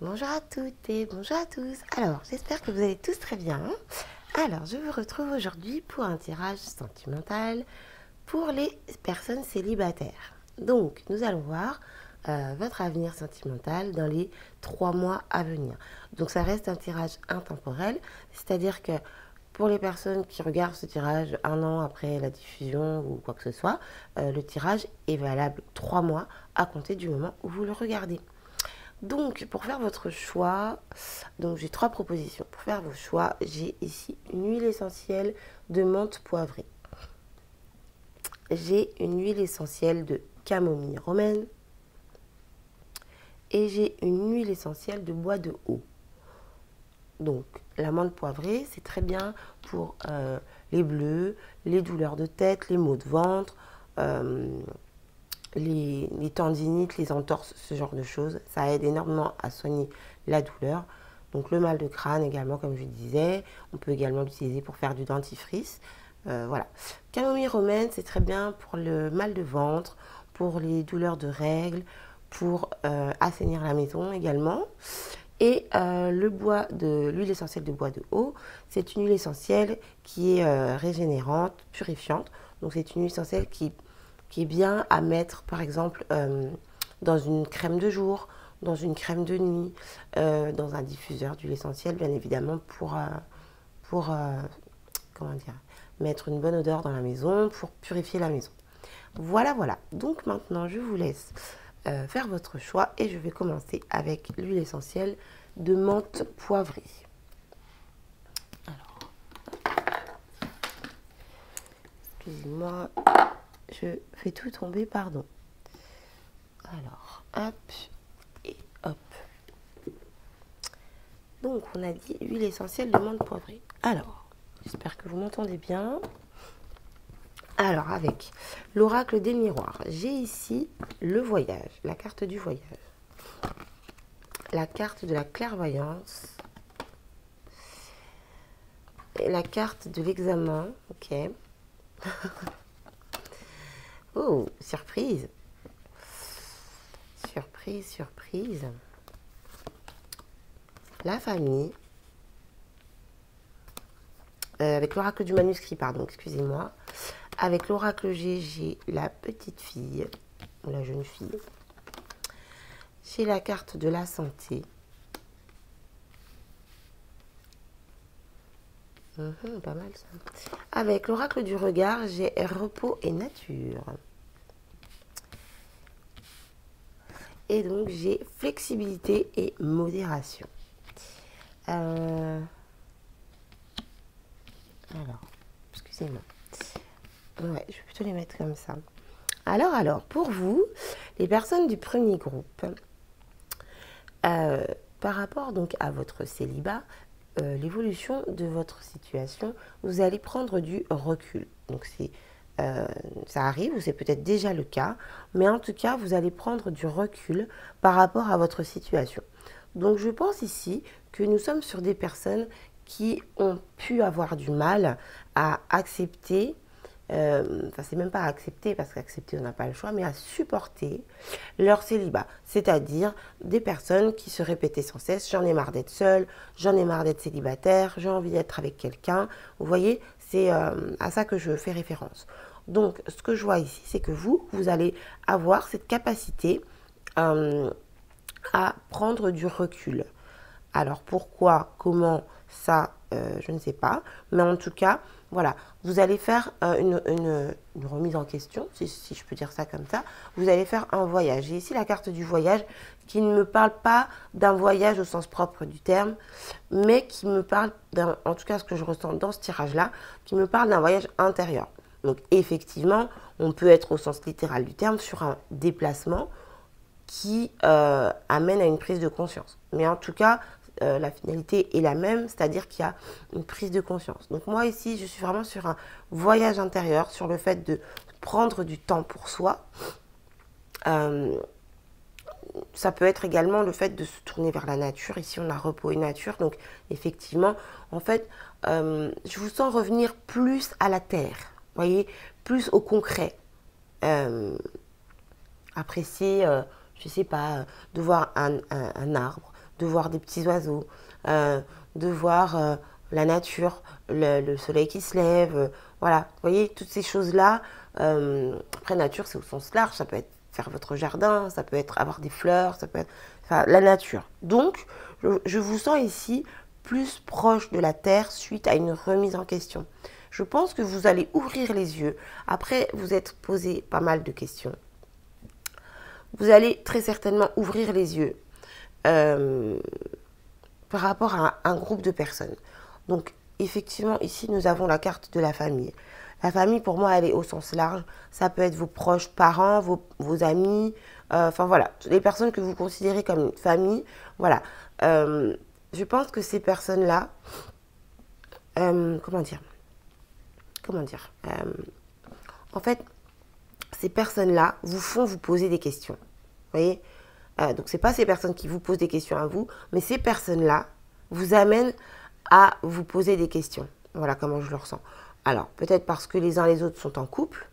Bonjour à toutes et bonjour à tous. Alors, j'espère que vous allez tous très bien. Alors, je vous retrouve aujourd'hui pour un tirage sentimental pour les personnes célibataires. Donc, nous allons voir votre avenir sentimental dans les 3 mois à venir. Donc, ça reste un tirage intemporel, c'est-à-dire que pour les personnes qui regardent ce tirage un an après la diffusion ou quoi que ce soit, le tirage est valable 3 mois à compter du moment où vous le regardez. Donc, pour faire votre choix, donc j'ai 3 propositions. Pour faire vos choix, j'ai ici une huile essentielle de menthe poivrée. J'ai une huile essentielle de camomille romaine. Et j'ai une huile essentielle de bois de haut. Donc, la menthe poivrée, c'est très bien pour les bleus, les douleurs de tête, les maux de ventre, les tendinites, les entorses, ce genre de choses. Ça aide énormément à soigner la douleur. Donc le mal de crâne également, comme je disais. On peut également l'utiliser pour faire du dentifrice. Voilà. Camomille romaine, c'est très bien pour le mal de ventre, pour les douleurs de règles, pour assainir la maison également. Et l'huile essentielle de bois de haut, c'est une huile essentielle qui est régénérante, purifiante. Donc c'est une huile essentielle qui est bien à mettre, par exemple, dans une crème de jour, dans une crème de nuit, dans un diffuseur d'huile essentielle, bien évidemment, pour comment dire, mettre une bonne odeur dans la maison, pour purifier la maison. Voilà, voilà. Donc maintenant, je vous laisse faire votre choix et je vais commencer avec l'huile essentielle de menthe poivrée. Alors, excusez-moi, je fais tout tomber, pardon. Alors, hop et hop. Donc, on a dit huile essentielle de menthe poivrée. Alors, j'espère que vous m'entendez bien. Alors, avec l'oracle des miroirs, j'ai ici le voyage, la carte du voyage, la carte de la clairvoyance, et la carte de l'examen. Ok. Oh, surprise. Surprise, surprise. La famille. Avec l'oracle du manuscrit, pardon, excusez-moi. Avec l'oracle G, j'ai la petite fille, ou la jeune fille. J'ai la carte de la santé. Pas mal ça. Avec l'oracle du regard, j'ai repos et nature. Et donc, j'ai flexibilité et modération. Alors, excusez-moi. Ouais, je vais plutôt les mettre comme ça. Alors, pour vous, les personnes du premier groupe, par rapport donc à votre célibat, l'évolution de votre situation, vous allez prendre du recul. Donc, ça arrive, ou c'est peut-être déjà le cas, mais en tout cas, vous allez prendre du recul par rapport à votre situation. Donc, je pense ici que nous sommes sur des personnes qui ont pu avoir du mal à accepter, enfin c'est même pas à accepter parce qu'accepter on n'a pas le choix, mais à supporter leur célibat. C'est-à-dire des personnes qui se répétaient sans cesse, j'en ai marre d'être seule, j'en ai marre d'être célibataire, j'ai envie d'être avec quelqu'un. Vous voyez, c'est à ça que je fais référence. Donc ce que je vois ici, c'est que vous allez avoir cette capacité à prendre du recul. Alors pourquoi, comment, ça, je ne sais pas. Mais en tout cas, voilà, vous allez faire une remise en question, si je peux dire ça comme ça. Vous allez faire un voyage. J'ai ici la carte du voyage qui ne me parle pas d'un voyage au sens propre du terme, mais qui me parle, en tout cas ce que je ressens dans ce tirage-là, qui me parle d'un voyage intérieur. Donc effectivement, on peut être au sens littéral du terme sur un déplacement qui amène à une prise de conscience. Mais en tout cas, la finalité est la même, c'est-à-dire qu'il y a une prise de conscience. Donc moi ici, je suis vraiment sur un voyage intérieur, sur le fait de prendre du temps pour soi. Ça peut être également le fait de se tourner vers la nature. Ici, on a repos et nature. Donc effectivement, en fait, je vous sens revenir plus à la terre, voyez, plus au concret. Apprécier, je ne sais pas, de voir un arbre, de voir des petits oiseaux, de voir la nature, le soleil qui se lève, voilà. Vous voyez, toutes ces choses-là. Après, nature, c'est au sens large. Ça peut être faire votre jardin, ça peut être avoir des fleurs, ça peut être enfin, la nature. Donc, je vous sens ici plus proche de la terre suite à une remise en question. Je pense que vous allez ouvrir les yeux. Après, vous êtes posé pas mal de questions. Vous allez très certainement ouvrir les yeux par rapport à un groupe de personnes. Donc, effectivement, ici, nous avons la carte de la famille. La famille, pour moi, elle est au sens large. Ça peut être vos proches parents, vos amis, enfin voilà, les personnes que vous considérez comme une famille. Voilà. Je pense que ces personnes-là, comment dire en fait, ces personnes-là vous font vous poser des questions. Vous voyez donc, ce n'est pas ces personnes qui vous posent des questions à vous, mais ces personnes-là vous amènent à vous poser des questions. Voilà comment je le ressens. Alors, peut-être parce que les uns les autres sont en couple,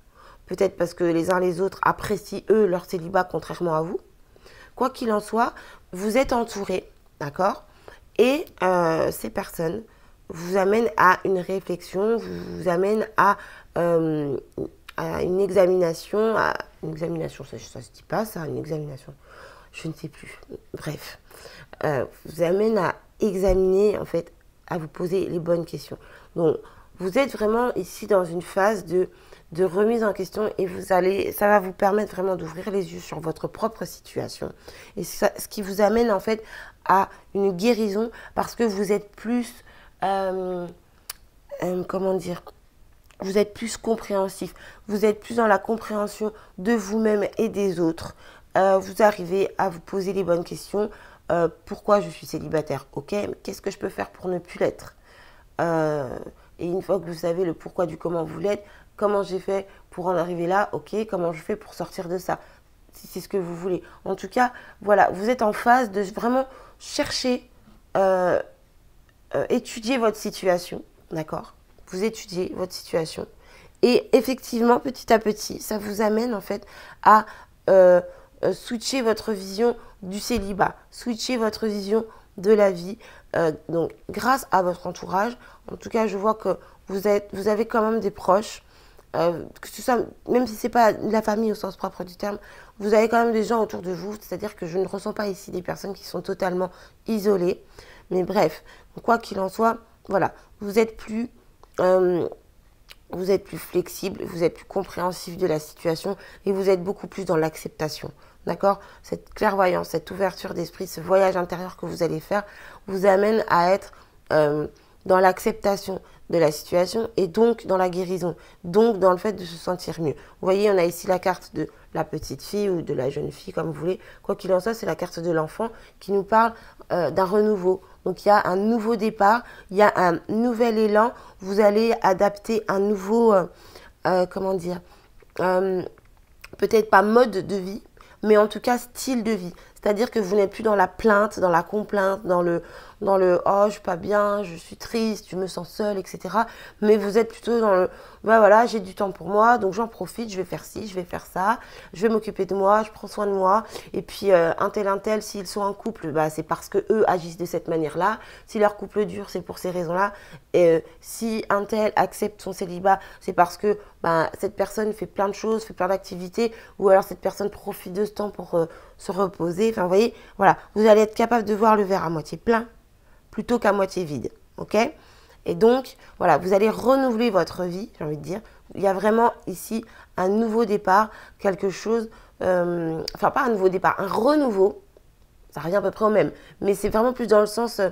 peut-être parce que les uns les autres apprécient, eux, leur célibat contrairement à vous. Quoi qu'il en soit, vous êtes entourés, d'accord? Et ces personnes vous amènent à une réflexion, vous amènent à une examination, ça se dit pas ça, une examination, je ne sais plus, bref, vous amène à examiner, en fait, à vous poser les bonnes questions. Donc, vous êtes vraiment ici dans une phase de remise en question et ça va vous permettre vraiment d'ouvrir les yeux sur votre propre situation. Et ça, ce qui vous amène en fait à une guérison parce que vous êtes plus, comment dire, vous êtes plus compréhensif, vous êtes plus dans la compréhension de vous-même et des autres. Vous arrivez à vous poser les bonnes questions. Pourquoi je suis célibataire? Ok, mais qu'est-ce que je peux faire pour ne plus l'être? Et une fois que vous savez le pourquoi du comment vous l'êtes, comment j'ai fait pour en arriver là, ok, comment je fais pour sortir de ça, si c'est ce que vous voulez. En tout cas, voilà, vous êtes en phase de vraiment chercher, étudier votre situation, d'accord? Vous étudiez votre situation. Et effectivement, petit à petit, ça vous amène en fait à switcher votre vision du célibat, switcher votre vision de la vie. Donc, grâce à votre entourage, en tout cas, je vois que vous avez quand même des proches, que ce soit, même si ce n'est pas la famille au sens propre du terme, vous avez quand même des gens autour de vous, c'est-à-dire que je ne ressens pas ici des personnes qui sont totalement isolées. Mais bref, quoi qu'il en soit, voilà, vous êtes plus flexible, vous êtes plus compréhensif de la situation et vous êtes beaucoup plus dans l'acceptation. D'accord? Cette clairvoyance, cette ouverture d'esprit, ce voyage intérieur que vous allez faire vous amène à être dans l'acceptation de la situation et donc dans la guérison, donc dans le fait de se sentir mieux. Vous voyez, on a ici la carte de la petite fille ou de la jeune fille, comme vous voulez. Quoi qu'il en soit, c'est la carte de l'enfant qui nous parle d'un renouveau. Donc, il y a un nouveau départ, il y a un nouvel élan. Vous allez adapter un nouveau, comment dire, peut-être pas mode de vie, mais en tout cas style de vie. C'est-à-dire que vous n'êtes plus dans la plainte, dans la complainte, dans le « oh, je suis pas bien, je suis triste, je me sens seule, etc. » Mais vous êtes plutôt dans le « bah voilà, j'ai du temps pour moi, donc j'en profite, je vais faire ci, je vais faire ça, je vais m'occuper de moi, je prends soin de moi. » Et puis un tel, s'ils sont en couple, bah, c'est parce qu'eux agissent de cette manière-là. Si leur couple dure, c'est pour ces raisons-là. Et si un tel accepte son célibat, c'est parce que bah, cette personne fait plein de choses, fait plein d'activités, ou alors cette personne profite de ce temps pour se reposer. Enfin, vous voyez, voilà, vous allez être capable de voir le verre à moitié plein plutôt qu'à moitié vide, ok? Et donc, voilà, vous allez renouveler votre vie, j'ai envie de dire. Il y a vraiment ici un nouveau départ, quelque chose, enfin pas un nouveau départ, un renouveau, ça revient à peu près au même, mais c'est vraiment plus dans le sens,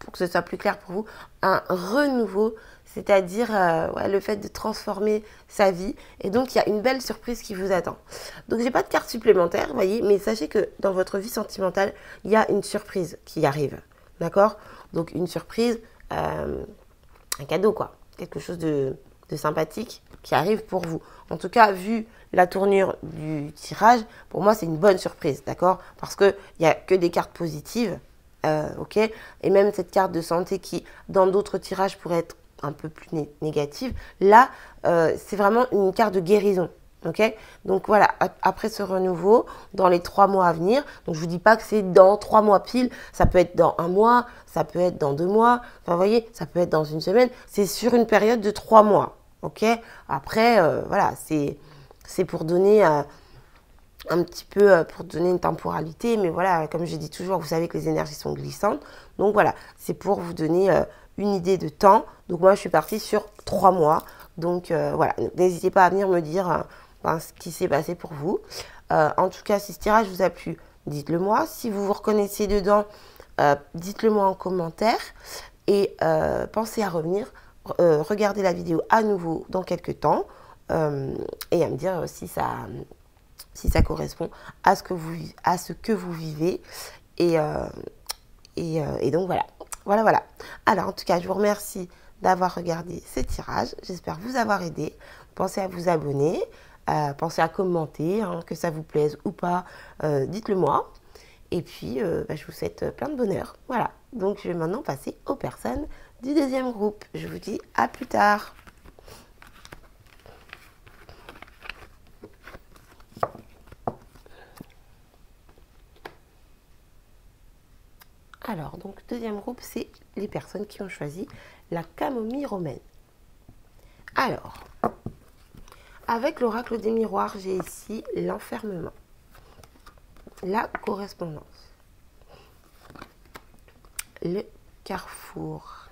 pour que ce soit plus clair pour vous, un renouveau, c'est-à-dire ouais, le fait de transformer sa vie. Et donc, il y a une belle surprise qui vous attend. Donc, je n'ai pas de carte supplémentaire, vous voyez, mais sachez que dans votre vie sentimentale, il y a une surprise qui arrive. D'accord? Donc, une surprise, un cadeau, quoi. Quelque chose de sympathique qui arrive pour vous. En tout cas, vu la tournure du tirage, pour moi, c'est une bonne surprise. D'accord? Parce qu'il n'y a que des cartes positives. Ok? Et même cette carte de santé qui, dans d'autres tirages, pourrait être un peu plus négative. Là, c'est vraiment une carte de guérison. Ok, donc voilà, après ce renouveau, dans les 3 mois à venir, donc je vous dis pas que c'est dans 3 mois pile, ça peut être dans un mois, ça peut être dans 2 mois, enfin vous voyez, ça peut être dans une semaine, c'est sur une période de 3 mois, ok. Après, voilà, c'est pour donner un petit peu, pour donner une temporalité, mais voilà, comme je dis toujours, vous savez que les énergies sont glissantes, donc voilà, c'est pour vous donner une idée de temps, donc moi je suis partie sur 3 mois, donc voilà, n'hésitez pas à venir me dire ce qui s'est passé pour vous. En tout cas, si ce tirage vous a plu, dites-le moi. Si vous vous reconnaissez dedans, dites-le moi en commentaire. Et pensez à revenir, regarder la vidéo à nouveau dans quelques temps et à me dire si ça correspond à ce que vous vivez. Et donc voilà. Voilà. Alors en tout cas, je vous remercie d'avoir regardé ce tirage. J'espère vous avoir aidé. Pensez à vous abonner. Pensez à commenter, que ça vous plaise ou pas, dites-le moi. Et puis, je vous souhaite plein de bonheur. Voilà, donc je vais maintenant passer aux personnes du deuxième groupe. Je vous dis à plus tard. Alors, donc, deuxième groupe, c'est les personnes qui ont choisi la camomille romaine. Alors, avec l'oracle des miroirs, j'ai ici l'enfermement, la correspondance, le carrefour.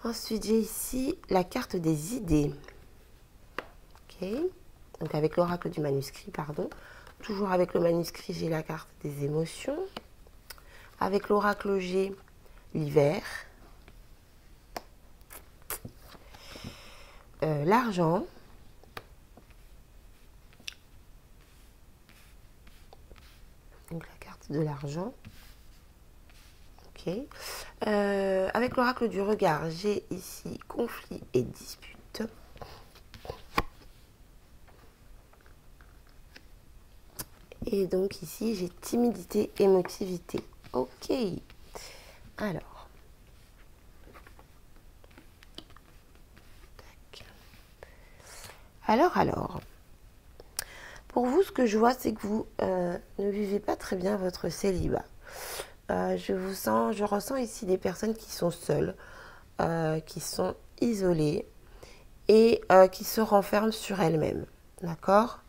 Ensuite, j'ai ici la carte des idées. Ok, donc avec l'oracle du manuscrit, pardon. Toujours avec le manuscrit, j'ai la carte des émotions. Avec l'oracle G, l'hiver. L'argent. Donc la carte de l'argent. Ok. Avec l'oracle du regard, j'ai ici conflit et dispute. Et donc ici, j'ai timidité, émotivité. Ok. Alors. Tac. Alors. Pour vous, ce que je vois, c'est que vous ne vivez pas très bien votre célibat. Je ressens ici des personnes qui sont seules, qui sont isolées et qui se renferment sur elles-mêmes. D'accord ?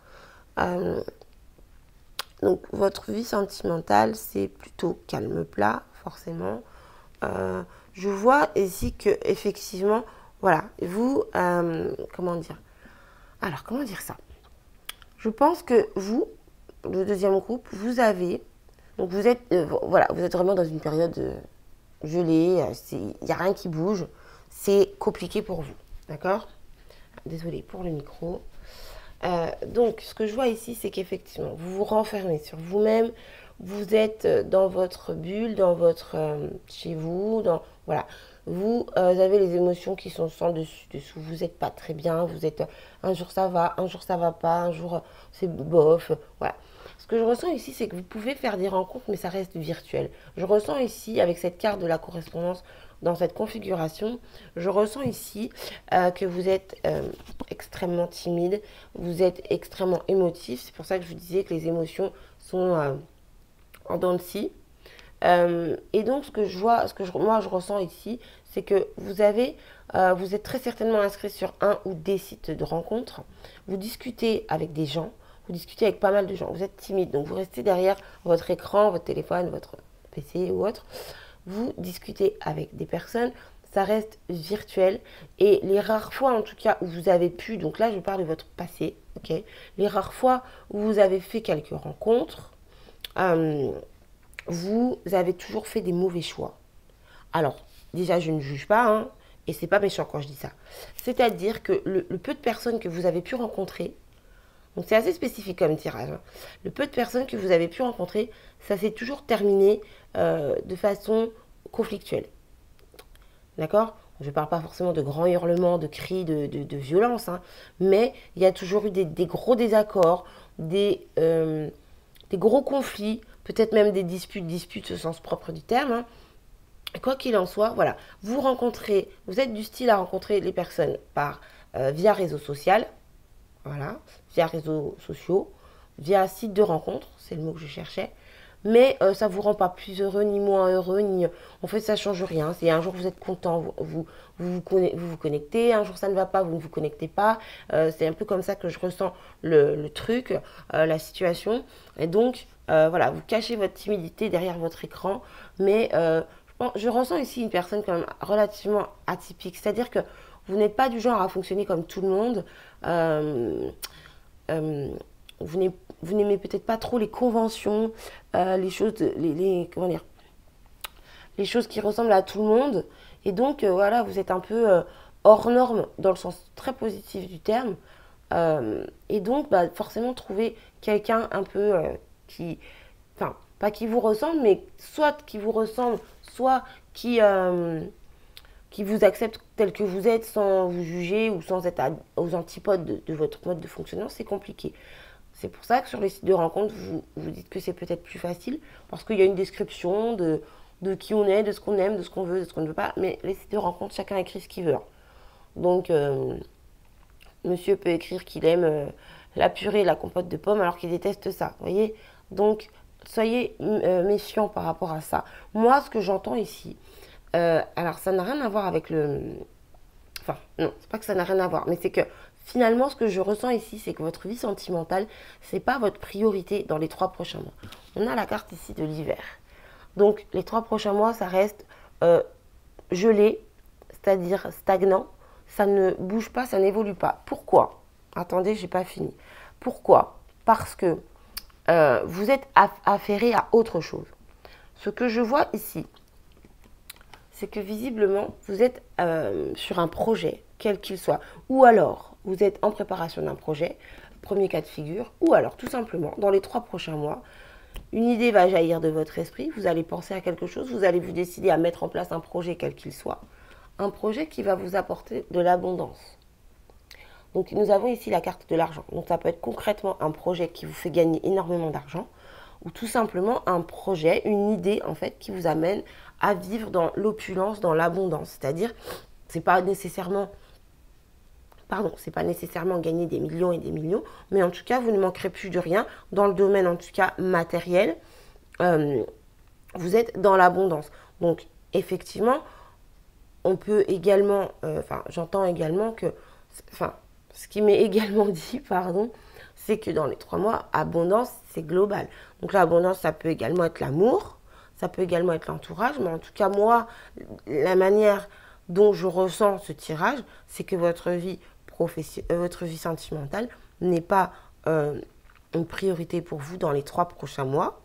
Donc, votre vie sentimentale, c'est plutôt calme plat, forcément. Je vois ici que, effectivement, voilà, vous, comment dire ? Alors, comment dire ça ? Je pense que vous, le deuxième groupe, vous avez, donc vous êtes, voilà, vous êtes vraiment dans une période gelée, il n'y a rien qui bouge, c'est compliqué pour vous, d'accord ? Désolée pour le micro. Donc, ce que je vois ici, c'est qu'effectivement, vous vous renfermez sur vous-même, vous êtes dans votre bulle, dans votre chez vous, voilà. Vous avez les émotions qui sont sans dessus dessous. Vous n'êtes pas très bien. Vous êtes un jour ça va pas, un jour c'est bof. Voilà. Ce que je ressens ici, c'est que vous pouvez faire des rencontres, mais ça reste virtuel. Je ressens ici, avec cette carte de la correspondance, dans cette configuration, je ressens ici que vous êtes extrêmement timide, vous êtes extrêmement émotif. C'est pour ça que je vous disais que les émotions sont en dents de scie. Et donc, ce que moi je ressens ici, c'est que vous êtes très certainement inscrit sur un ou des sites de rencontres. Vous discutez avec des gens, vous discutez avec pas mal de gens. Vous êtes timide, donc vous restez derrière votre écran, votre téléphone, votre PC ou autre. Vous discutez avec des personnes, ça reste virtuel. Et les rares fois, en tout cas, où vous avez pu, donc là je parle de votre passé, ok, les rares fois où vous avez fait quelques rencontres, vous avez toujours fait des mauvais choix. Alors, déjà, je ne juge pas, hein, et c'est pas méchant quand je dis ça. C'est-à-dire que le peu de personnes que vous avez pu rencontrer, donc c'est assez spécifique comme tirage, hein, le peu de personnes que vous avez pu rencontrer, ça s'est toujours terminé de façon conflictuelle. D'accord ? Je ne parle pas forcément de grands hurlements, de cris, de violence, hein, mais il y a toujours eu des gros désaccords, des gros conflits, peut-être même des disputes au sens propre du terme, hein, Quoi qu'il en soit, voilà, vous rencontrez, vous êtes du style à rencontrer les personnes via réseau social, voilà, via réseaux sociaux, via site de rencontre, c'est le mot que je cherchais. Mais ça ne vous rend pas plus heureux, ni moins heureux, ni... En fait, ça ne change rien. C'est un jour vous êtes content, vous connectez, un jour ça ne va pas, vous ne vous connectez pas. C'est un peu comme ça que je ressens le truc, la situation. Et donc, voilà, vous cachez votre timidité derrière votre écran. Mais je ressens ici une personne quand même relativement atypique. C'est-à-dire que vous n'êtes pas du genre à fonctionner comme tout le monde. Euh, euh, vous n'aimez peut-être pas trop les conventions, les choses, comment dire, les choses qui ressemblent à tout le monde. Et donc, voilà, vous êtes un peu hors norme dans le sens très positif du terme. Et donc, bah, forcément, trouver quelqu'un un peu qui, enfin, pas qui vous ressemble, mais soit qui vous ressemble, soit qui vous accepte tel que vous êtes sans vous juger ou sans être aux antipodes de votre mode de fonctionnement, c'est compliqué. C'est pour ça que sur les sites de rencontres, vous dites que c'est peut-être plus facile parce qu'il y a une description de qui on est, de ce qu'on aime, de ce qu'on veut, de ce qu'on ne veut pas. Mais les sites de rencontres, chacun écrit ce qu'il veut. Donc, monsieur peut écrire qu'il aime la purée, la compote de pommes alors qu'il déteste ça. Vous voyez? Donc, soyez méfiants par rapport à ça. Moi, ce que j'entends ici, alors ça n'a rien à voir avec le... Enfin, non, c'est pas que ça n'a rien à voir, mais c'est que finalement, ce que je ressens ici, c'est que votre vie sentimentale, c'est pas votre priorité dans les 3 prochains mois. On a la carte ici de l'hiver. Donc, les 3 prochains mois, ça reste gelé, c'est-à-dire stagnant. Ça ne bouge pas, ça n'évolue pas. Pourquoi? Attendez, j'ai pas fini. Pourquoi? Parce que vous êtes affairé à autre chose. Ce que je vois ici, c'est que visiblement, vous êtes sur un projet, quel qu'il soit. Ou alors, vous êtes en préparation d'un projet, premier cas de figure. Ou alors, tout simplement, dans les 3 prochains mois, une idée va jaillir de votre esprit, vous allez penser à quelque chose, vous allez vous décider à mettre en place un projet, quel qu'il soit. Un projet qui va vous apporter de l'abondance. Donc, nous avons ici la carte de l'argent. Donc, ça peut être concrètement un projet qui vous fait gagner énormément d'argent ou tout simplement un projet, une idée en fait qui vous amène à vivre dans l'opulence, dans l'abondance. C'est-à-dire, c'est pas nécessairement gagner des millions et des millions, mais en tout cas, vous ne manquerez plus de rien dans le domaine en tout cas matériel. Vous êtes dans l'abondance. Donc, effectivement, on peut également, j'entends également que, ce qui m'est également dit, pardon, c'est que dans les 3 mois, abondance, c'est global. Donc l'abondance, ça peut également être l'amour, ça peut également être l'entourage, mais en tout cas, moi, la manière dont je ressens ce tirage, c'est que votre vie sentimentale n'est pas une priorité pour vous dans les 3 prochains mois.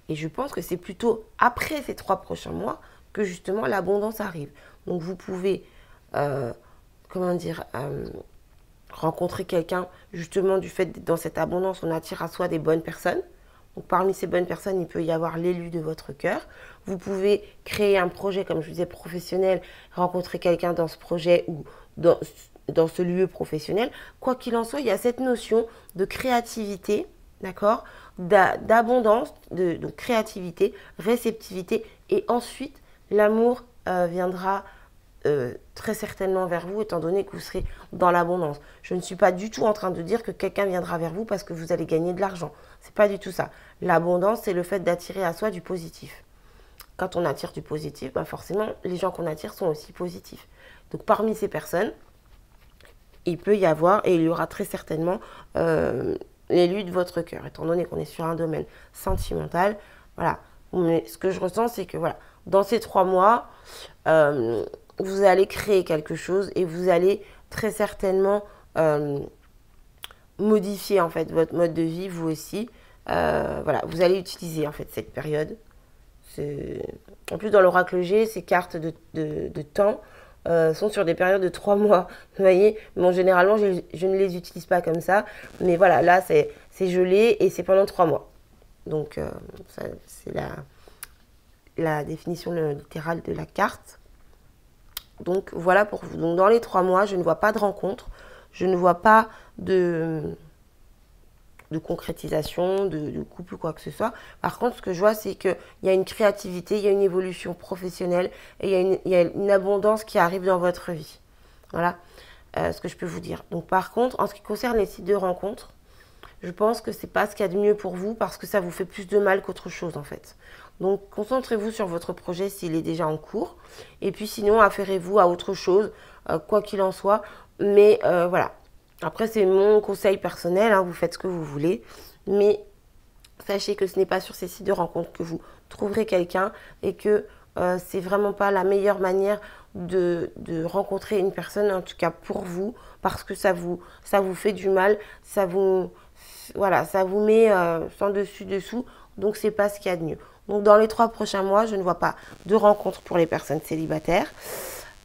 Et je pense que c'est plutôt après ces 3 prochains mois que justement l'abondance arrive. Donc vous pouvez, rencontrer quelqu'un, justement du fait d'être dans cette abondance, on attire à soi des bonnes personnes. Donc parmi ces bonnes personnes, il peut y avoir l'élu de votre cœur. Vous pouvez créer un projet, comme je vous disais, professionnel, rencontrer quelqu'un dans ce projet ou dans ce lieu professionnel. Quoi qu'il en soit, il y a cette notion de créativité, d'accord, d'abondance, de créativité, réceptivité. Et ensuite, l'amour viendra très certainement vers vous, étant donné que vous serez dans l'abondance. Je ne suis pas du tout en train de dire que quelqu'un viendra vers vous parce que vous allez gagner de l'argent. C'est pas du tout ça. L'abondance, c'est le fait d'attirer à soi du positif. Quand on attire du positif, ben forcément, les gens qu'on attire sont aussi positifs. Donc parmi ces personnes, il peut y avoir, et il y aura très certainement, l'élu de votre cœur, étant donné qu'on est sur un domaine sentimental. Voilà. Mais ce que je ressens, c'est que voilà, dans ces 3 mois, vous allez créer quelque chose et vous allez très certainement modifier en fait votre mode de vie, vous aussi. Voilà, vous allez utiliser en fait cette période. En plus, dans l'oracle G, ces cartes de temps sont sur des périodes de 3 mois. Vous voyez, bon, généralement, je ne les utilise pas comme ça. Mais voilà, là, c'est gelé et c'est pendant 3 mois. Donc, c'est la définition littérale de la carte. Donc, voilà pour vous. Donc, dans les 3 mois, je ne vois pas de rencontre. Je ne vois pas de de concrétisation, de couple ou quoi que ce soit. Par contre, ce que je vois, c'est qu'il y a une créativité, il y a une évolution professionnelle et il y a une abondance qui arrive dans votre vie. Voilà ce que je peux vous dire. Donc par contre, en ce qui concerne les sites de rencontres, je pense que c'est pas ce qu'il y a de mieux pour vous parce que ça vous fait plus de mal qu'autre chose en fait. Donc concentrez-vous sur votre projet s'il est déjà en cours. Et puis sinon, affairez-vous à autre chose, quoi qu'il en soit. Mais voilà. Après, c'est mon conseil personnel, hein, vous faites ce que vous voulez. Mais sachez que ce n'est pas sur ces sites de rencontres que vous trouverez quelqu'un et que c'est vraiment pas la meilleure manière de rencontrer une personne, en tout cas pour vous, parce que ça vous fait du mal, voilà, ça vous met sans dessus-dessous, donc c'est pas ce qu'il y a de mieux. Donc dans les 3 prochains mois, je ne vois pas de rencontres pour les personnes célibataires.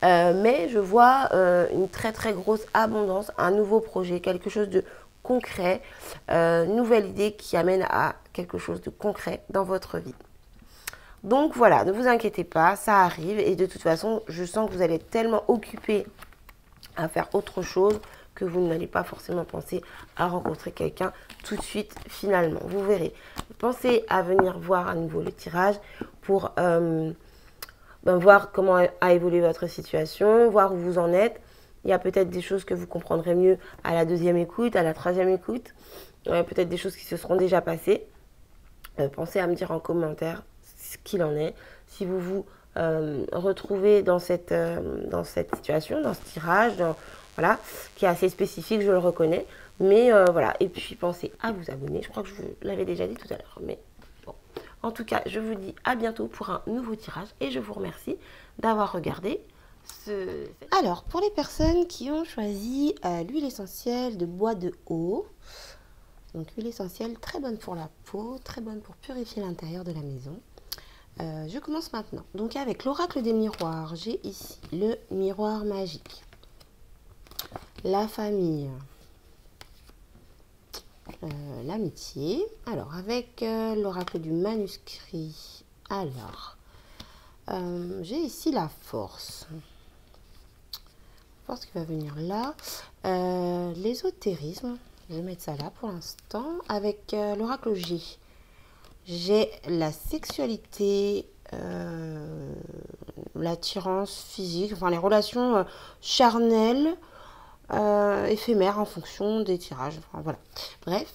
Mais je vois une très très grosse abondance, un nouveau projet, quelque chose de concret, nouvelle idée qui amène à quelque chose de concret dans votre vie. Donc voilà, ne vous inquiétez pas, ça arrive et de toute façon, je sens que vous allez être tellement occupé à faire autre chose que vous n'allez pas forcément penser à rencontrer quelqu'un tout de suite finalement. Vous verrez. Pensez à venir voir à nouveau le tirage pour voir comment a évolué votre situation, voir où vous en êtes. Il y a peut-être des choses que vous comprendrez mieux à la 2e écoute, à la 3e écoute. Peut-être des choses qui se seront déjà passées. Pensez à me dire en commentaire ce qu'il en est. Si vous vous retrouvez dans cette situation, dans ce tirage, voilà, qui est assez spécifique, je le reconnais. Mais voilà, et puis pensez à vous abonner. Je crois que je vous l'avais déjà dit tout à l'heure, mais bon. En tout cas, je vous dis à bientôt pour un nouveau tirage et je vous remercie d'avoir regardé Alors, pour les personnes qui ont choisi l'huile essentielle de bois de haut, donc huile essentielle très bonne pour la peau, très bonne pour purifier l'intérieur de la maison. Je commence maintenant. Donc avec l'oracle des miroirs, j'ai ici le miroir magique, la famille, l'amitié. Alors avec l'oracle du manuscrit, alors j'ai ici la force. Force qui va venir là. L'ésotérisme, je vais mettre ça là pour l'instant. Avec l'oracle G, j'ai la sexualité, l'attirance physique, enfin les relations charnelles, éphémères en fonction des tirages. Enfin, voilà. Bref,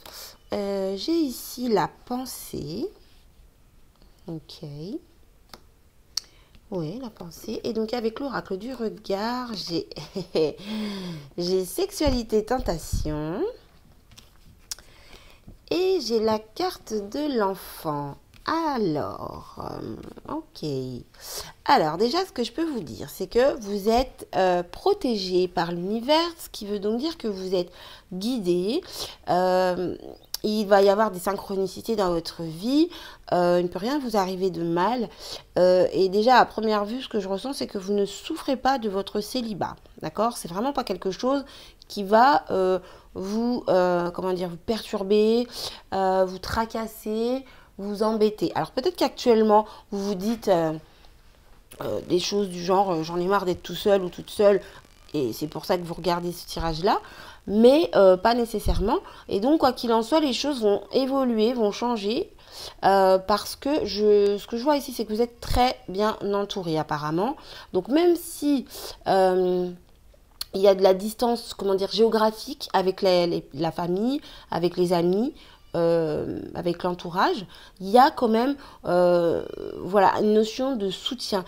j'ai ici la pensée. Ok. Oui, la pensée. Et donc avec l'oracle du regard, j'ai j'ai sexualité, tentation. Et j'ai la carte de l'enfant. Alors, ok. Alors, déjà, ce que je peux vous dire, c'est que vous êtes protégé par l'univers, ce qui veut donc dire que vous êtes guidé. Il va y avoir des synchronicités dans votre vie. Il ne peut rien vous arriver de mal. Et déjà, à première vue, ce que je ressens, c'est que vous ne souffrez pas de votre célibat. D'accord? C'est vraiment pas quelque chose qui va vous perturber, vous tracasser, vous embêter. Alors peut-être qu'actuellement, vous vous dites des choses du genre j'en ai marre d'être tout seul ou toute seule et c'est pour ça que vous regardez ce tirage-là, mais pas nécessairement. Et donc, quoi qu'il en soit, les choses vont évoluer, vont changer parce que ce que je vois ici, c'est que vous êtes très bien entouré apparemment. Donc même si il y a de la distance, comment dire, géographique avec la famille, avec les amis, avec l'entourage, il y a quand même voilà, une notion de soutien.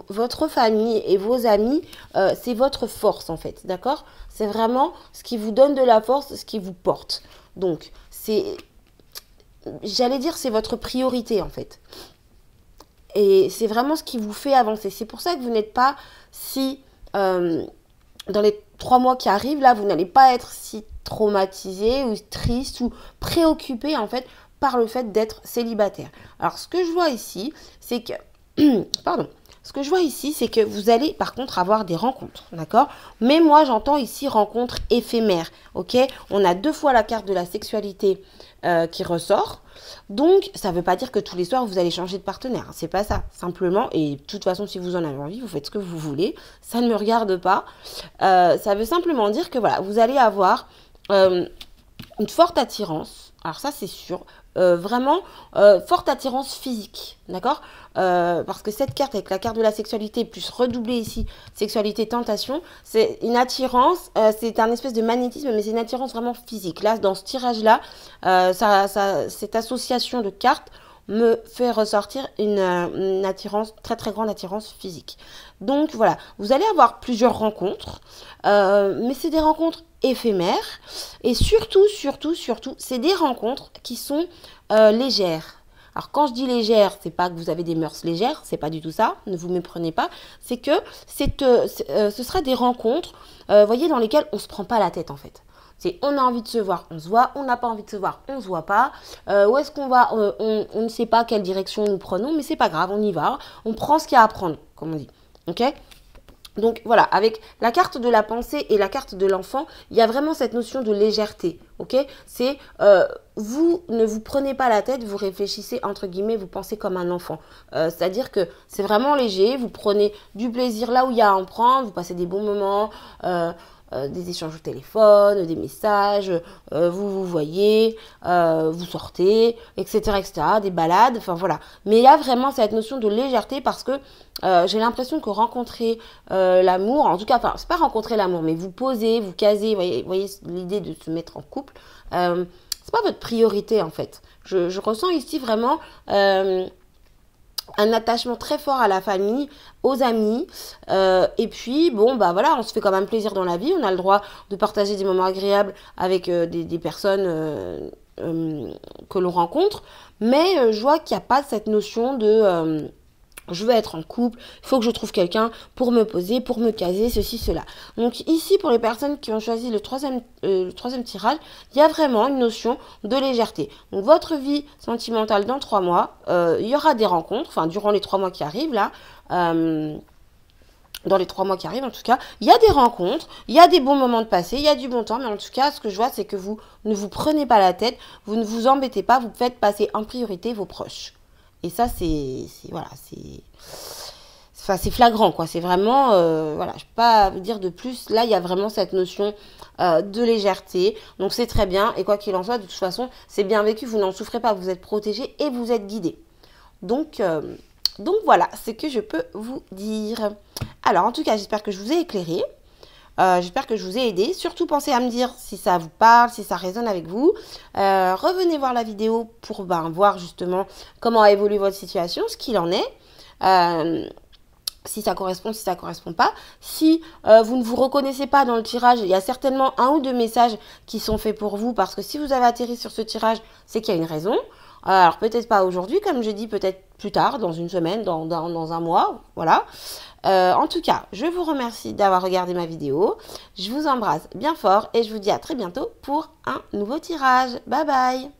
Votre famille et vos amis, c'est votre force en fait, d'accord? C'est vraiment ce qui vous donne de la force, ce qui vous porte. Donc, j'allais dire, c'est votre priorité en fait. Et c'est vraiment ce qui vous fait avancer. C'est pour ça que vous n'êtes pas si... dans les 3 mois qui arrivent, là, vous n'allez pas être si traumatisé ou triste ou préoccupé, en fait, par le fait d'être célibataire. Alors, ce que je vois ici, c'est que... Pardon. Ce que je vois ici, c'est que vous allez, par contre, avoir des rencontres, d'accord? Mais moi, j'entends ici rencontres éphémères, ok? On a 2 fois la carte de la sexualité qui ressort. Donc, ça ne veut pas dire que tous les soirs, vous allez changer de partenaire. Hein, c'est pas ça. Simplement, et de toute façon, si vous en avez envie, vous faites ce que vous voulez. Ça ne me regarde pas. Ça veut simplement dire que, voilà, vous allez avoir une forte attirance Alors ça, c'est sûr. Vraiment, forte attirance physique, d'accord? Parce que cette carte, avec la carte de la sexualité, plus redoublée ici, sexualité, tentation, c'est une attirance, c'est un espèce de magnétisme, mais c'est une attirance vraiment physique. Là, dans ce tirage-là, cette association de cartes me fait ressortir une attirance, très très grande attirance physique. Donc voilà, vous allez avoir plusieurs rencontres, mais c'est des rencontres éphémères et surtout, c'est des rencontres qui sont légères. Alors quand je dis légère, c'est pas que vous avez des mœurs légères, c'est pas du tout ça, ne vous méprenez pas, c'est que ce sera des rencontres, voyez, dans lesquelles on se prend pas la tête en fait. C'est on a envie de se voir, on se voit, on n'a pas envie de se voir, on se voit pas. Où est-ce qu'on va, on ne sait pas quelle direction nous prenons, mais c'est pas grave, on y va, on prend ce qu'il y a à prendre, comme on dit. Ok? Donc voilà, avec la carte de la pensée et la carte de l'enfant, il y a vraiment cette notion de légèreté, ok? C'est vous ne vous prenez pas la tête, vous réfléchissez entre guillemets, vous pensez comme un enfant. C'est-à-dire que c'est vraiment léger, vous prenez du plaisir là où il y a à en prendre, vous passez des bons moments, des échanges au téléphone, des messages, vous vous voyez, vous sortez, etc., des balades, enfin voilà. Mais il y a vraiment cette notion de légèreté parce que j'ai l'impression que rencontrer l'amour, en tout cas, enfin, c'est pas rencontrer l'amour, mais vous posez, vous casez, voyez l'idée de se mettre en couple, c'est pas votre priorité en fait. Je ressens ici vraiment un attachement très fort à la famille, aux amis. Et puis, bon, bah voilà, on se fait quand même plaisir dans la vie. On a le droit de partager des moments agréables avec des personnes que l'on rencontre. Mais je vois qu'il n'y a pas cette notion de je veux être en couple, il faut que je trouve quelqu'un pour me poser, pour me caser, ceci, cela. Donc ici, pour les personnes qui ont choisi le troisième tirage, il y a vraiment une notion de légèreté. Donc votre vie sentimentale dans 3 mois, il y aura des rencontres, enfin durant les 3 mois qui arrivent là, dans les 3 mois qui arrivent en tout cas, il y a des rencontres, il y a des bons moments de passer, il y a du bon temps, mais en tout cas, ce que je vois, c'est que vous ne vous prenez pas la tête, vous ne vous embêtez pas, vous faites passer en priorité vos proches. Et ça, voilà, c'est flagrant, quoi. C'est vraiment, voilà, je ne peux pas vous dire de plus. Là, il y a vraiment cette notion de légèreté. Donc, c'est très bien. Et quoi qu'il en soit, de toute façon, c'est bien vécu. Vous n'en souffrez pas. Vous êtes protégé et vous êtes guidé. Donc voilà, c'est ce que je peux vous dire. Alors, en tout cas, j'espère que je vous ai éclairé. J'espère que je vous ai aidé. Surtout, pensez à me dire si ça vous parle, si ça résonne avec vous. Revenez voir la vidéo pour voir justement comment a évolué votre situation, ce qu'il en est. Si ça correspond, si ça ne correspond pas. Si vous ne vous reconnaissez pas dans le tirage, il y a certainement 1 ou 2 messages qui sont faits pour vous. Parce que si vous avez atterri sur ce tirage, c'est qu'il y a une raison. Alors peut-être pas aujourd'hui, comme je dis, peut-être plus tard, dans une semaine, dans un mois, voilà. En tout cas, je vous remercie d'avoir regardé ma vidéo. Je vous embrasse bien fort et je vous dis à très bientôt pour un nouveau tirage. Bye bye!